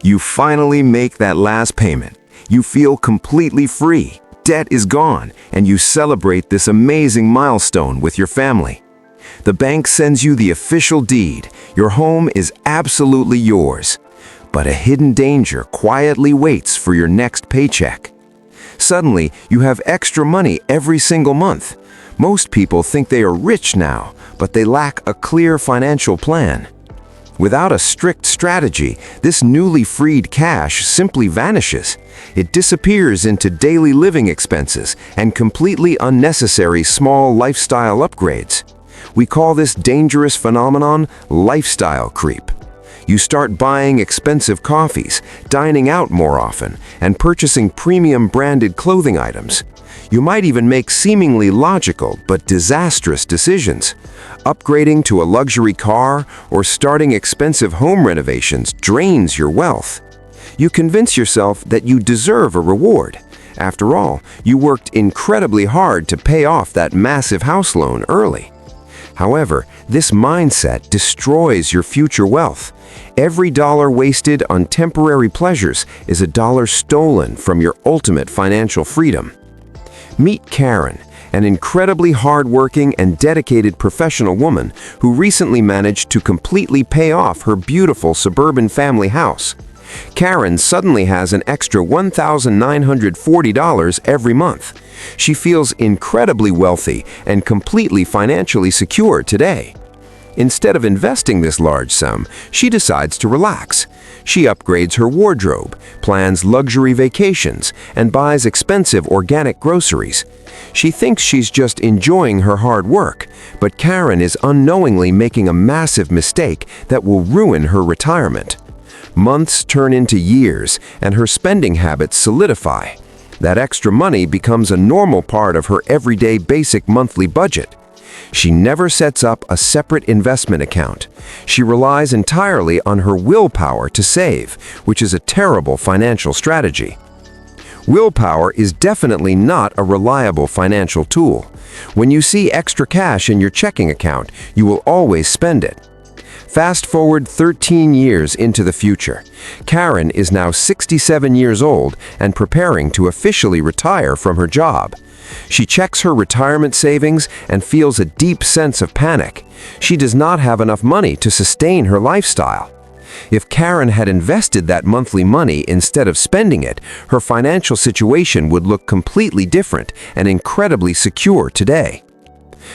You finally make that last payment. You feel completely free. Debt is gone, and you celebrate this amazing milestone with your family. The bank sends you the official deed. Your home is absolutely yours. But a hidden danger quietly waits for your next paycheck. Suddenly, you have extra money every single month. Most people think they are rich now, but they lack a clear financial plan. Without a strict strategy, this newly freed cash simply vanishes. It disappears into daily living expenses and completely unnecessary small lifestyle upgrades. We call this dangerous phenomenon lifestyle creep. You start buying expensive coffees, dining out more often, and purchasing premium branded clothing items. You might even make seemingly logical but disastrous decisions. Upgrading to a luxury car or starting expensive home renovations drains your wealth. You convince yourself that you deserve a reward. After all, you worked incredibly hard to pay off that massive house loan early. However, this mindset destroys your future wealth. Every dollar wasted on temporary pleasures is a dollar stolen from your ultimate financial freedom. Meet Karen, an incredibly hardworking and dedicated professional woman who recently managed to completely pay off her beautiful suburban family house. Karen suddenly has an extra $1,940 every month. She feels incredibly wealthy and completely financially secure today. Instead of investing this large sum, she decides to relax. She upgrades her wardrobe, plans luxury vacations, and buys expensive organic groceries. She thinks she's just enjoying her hard work, but Karen is unknowingly making a massive mistake that will ruin her retirement. Months turn into years, and her spending habits solidify. That extra money becomes a normal part of her everyday basic monthly budget. She never sets up a separate investment account. She relies entirely on her willpower to save, which is a terrible financial strategy. Willpower is definitely not a reliable financial tool. When you see extra cash in your checking account, you will always spend it. Fast forward 13 years into the future. Karen is now 67 years old and preparing to officially retire from her job. She checks her retirement savings and feels a deep sense of panic. She does not have enough money to sustain her lifestyle. If Karen had invested that monthly money instead of spending it, her financial situation would look completely different and incredibly secure today.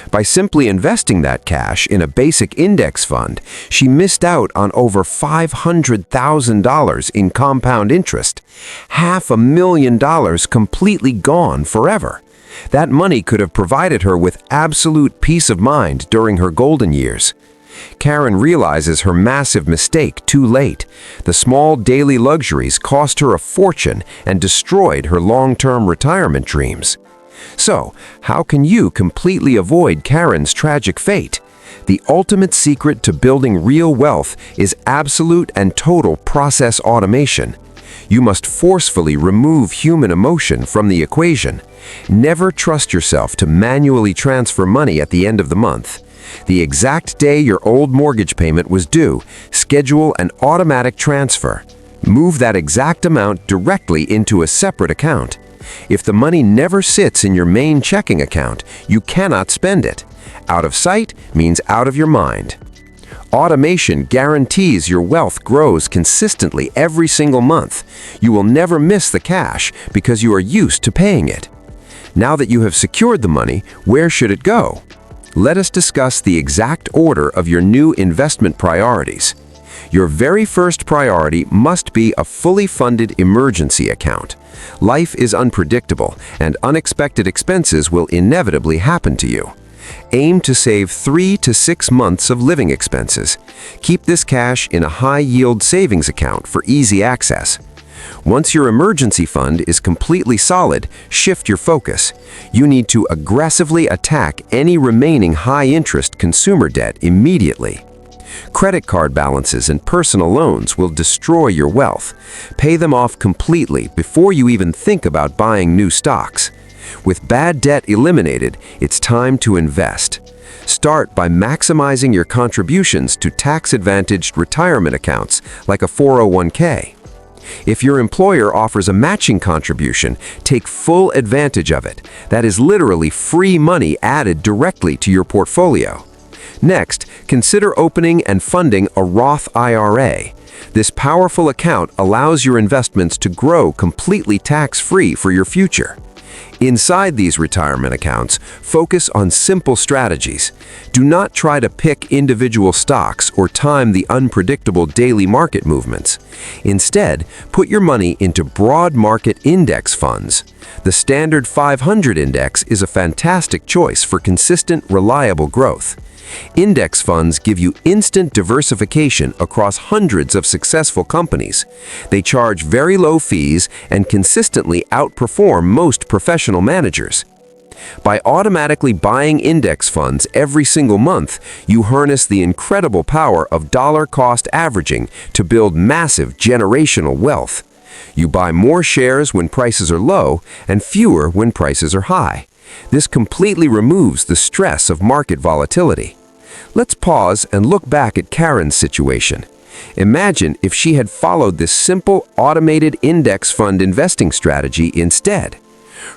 By simply investing that cash in a basic index fund, she missed out on over $500,000 in compound interest. $500,000 completely gone forever. That money could have provided her with absolute peace of mind during her golden years. Karen realizes her massive mistake too late. The small daily luxuries cost her a fortune and destroyed her long-term retirement dreams. So, how can you completely avoid Karen's tragic fate? The ultimate secret to building real wealth is absolute and total process automation. You must forcefully remove human emotion from the equation. Never trust yourself to manually transfer money at the end of the month. The exact day your old mortgage payment was due, schedule an automatic transfer. Move that exact amount directly into a separate account. If the money never sits in your main checking account, you cannot spend it. Out of sight means out of your mind. Automation guarantees your wealth grows consistently every single month. You will never miss the cash because you are used to paying it. Now that you have secured the money, where should it go? Let us discuss the exact order of your new investment priorities. Your very first priority must be a fully funded emergency account. Life is unpredictable, and unexpected expenses will inevitably happen to you. Aim to save 3 to 6 months of living expenses. Keep this cash in a high-yield savings account for easy access. Once your emergency fund is completely solid, shift your focus. You need to aggressively attack any remaining high-interest consumer debt immediately. Credit card balances and personal loans will destroy your wealth. Pay them off completely before you even think about buying new stocks. With bad debt eliminated, it's time to invest. Start by maximizing your contributions to tax-advantaged retirement accounts like a 401k. If your employer offers a matching contribution, take full advantage of it. That is literally free money added directly to your portfolio. Next, consider opening and funding a Roth IRA. This powerful account allows your investments to grow completely tax-free for your future. Inside these retirement accounts, focus on simple strategies. Do not try to pick individual stocks or time the unpredictable daily market movements. Instead, put your money into broad market index funds. The Standard 500 Index is a fantastic choice for consistent, reliable growth. Index funds give you instant diversification across hundreds of successful companies. They charge very low fees and consistently outperform most professional managers. By automatically buying index funds every single month, you harness the incredible power of dollar-cost averaging to build massive generational wealth. You buy more shares when prices are low and fewer when prices are high. This completely removes the stress of market volatility. Let's pause and look back at Karen's situation. Imagine if she had followed this simple, automated index fund investing strategy instead.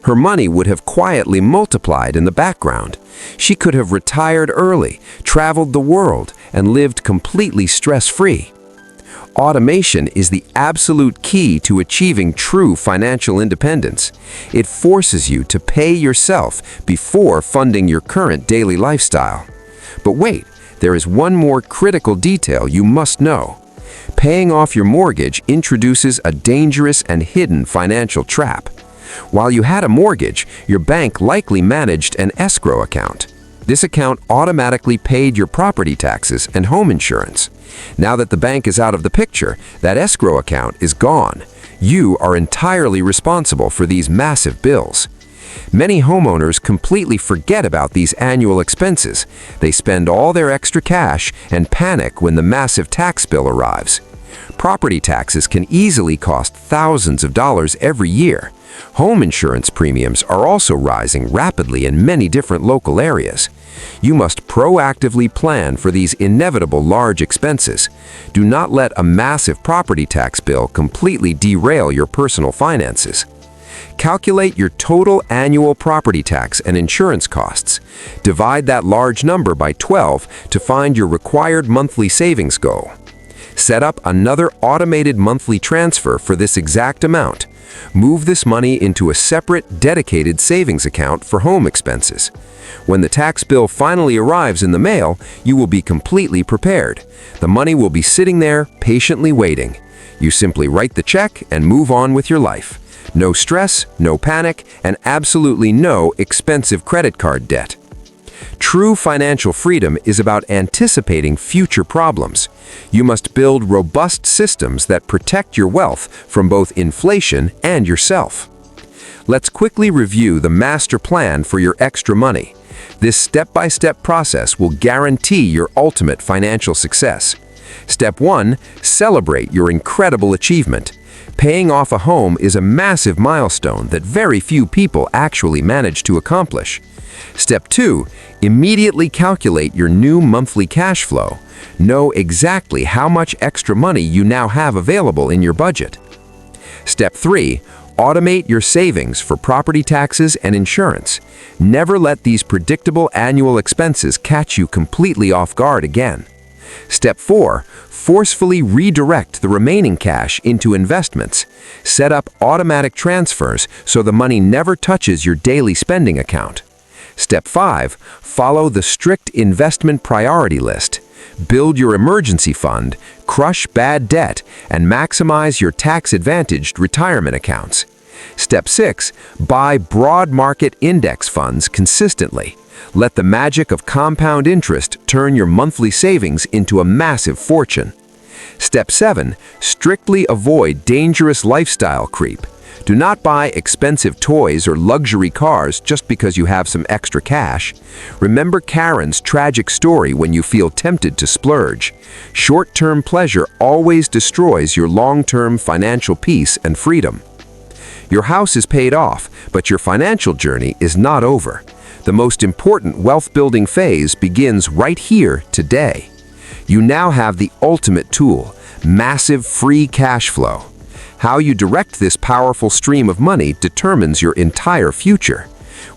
Her money would have quietly multiplied in the background. She could have retired early, traveled the world, and lived completely stress-free. Automation is the absolute key to achieving true financial independence. It forces you to pay yourself before funding your current daily lifestyle. But wait, there is one more critical detail you must know. Paying off your mortgage introduces a dangerous and hidden financial trap. While you had a mortgage, your bank likely managed an escrow account. This account automatically paid your property taxes and home insurance. Now that the bank is out of the picture, that escrow account is gone. You are entirely responsible for these massive bills. Many homeowners completely forget about these annual expenses. They spend all their extra cash and panic when the massive tax bill arrives. Property taxes can easily cost thousands of dollars every year. Home insurance premiums are also rising rapidly in many different local areas. You must proactively plan for these inevitable large expenses. Do not let a massive property tax bill completely derail your personal finances. Calculate your total annual property tax and insurance costs. Divide that large number by 12 to find your required monthly savings goal. Set up another automated monthly transfer for this exact amount. Move this money into a separate, dedicated savings account for home expenses. When the tax bill finally arrives in the mail, you will be completely prepared. The money will be sitting there, patiently waiting. You simply write the check and move on with your life. No stress, no panic, and absolutely no expensive credit card debt. True financial freedom is about anticipating future problems. You must build robust systems that protect your wealth from both inflation and yourself. Let's quickly review the master plan for your extra money. This step-by-step process will guarantee your ultimate financial success. Step 1. Celebrate your incredible achievement. Paying off a home is a massive milestone that very few people actually manage to accomplish. Step 2. Immediately calculate your new monthly cash flow. Know exactly how much extra money you now have available in your budget. Step 3. Automate your savings for property taxes and insurance. Never let these predictable annual expenses catch you completely off guard again. Step 4. Forcefully redirect the remaining cash into investments. Set up automatic transfers so the money never touches your daily spending account. Step 5. Follow the strict investment priority list. Build your emergency fund, crush bad debt, and maximize your tax-advantaged retirement accounts. Step 6. Buy broad market index funds consistently. Let the magic of compound interest turn your monthly savings into a massive fortune. Step 7. Strictly avoid dangerous lifestyle creep. Do not buy expensive toys or luxury cars just because you have some extra cash. Remember Karen's tragic story when you feel tempted to splurge. Short-term pleasure always destroys your long-term financial peace and freedom. Your house is paid off, but your financial journey is not over. The most important wealth-building phase begins right here, today. You now have the ultimate tool, massive free cash flow. How you direct this powerful stream of money determines your entire future.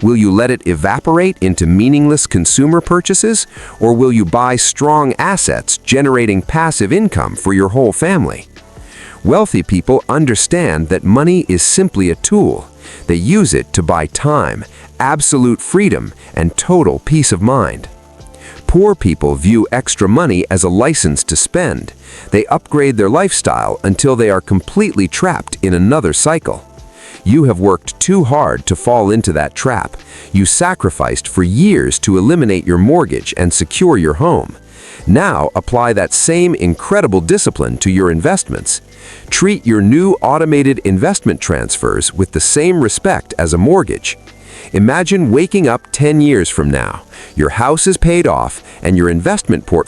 Will you let it evaporate into meaningless consumer purchases, or will you buy strong assets generating passive income for your whole family? Wealthy people understand that money is simply a tool. They use it to buy time, absolute freedom, and total peace of mind. Poor people view extra money as a license to spend. They upgrade their lifestyle until they are completely trapped in another cycle. You have worked too hard to fall into that trap. You sacrificed for years to eliminate your mortgage and secure your home. Now apply that same incredible discipline to your investments. Treat your new automated investment transfers with the same respect as a mortgage. Imagine waking up 10 years from now. Your house is paid off and your investment portfolio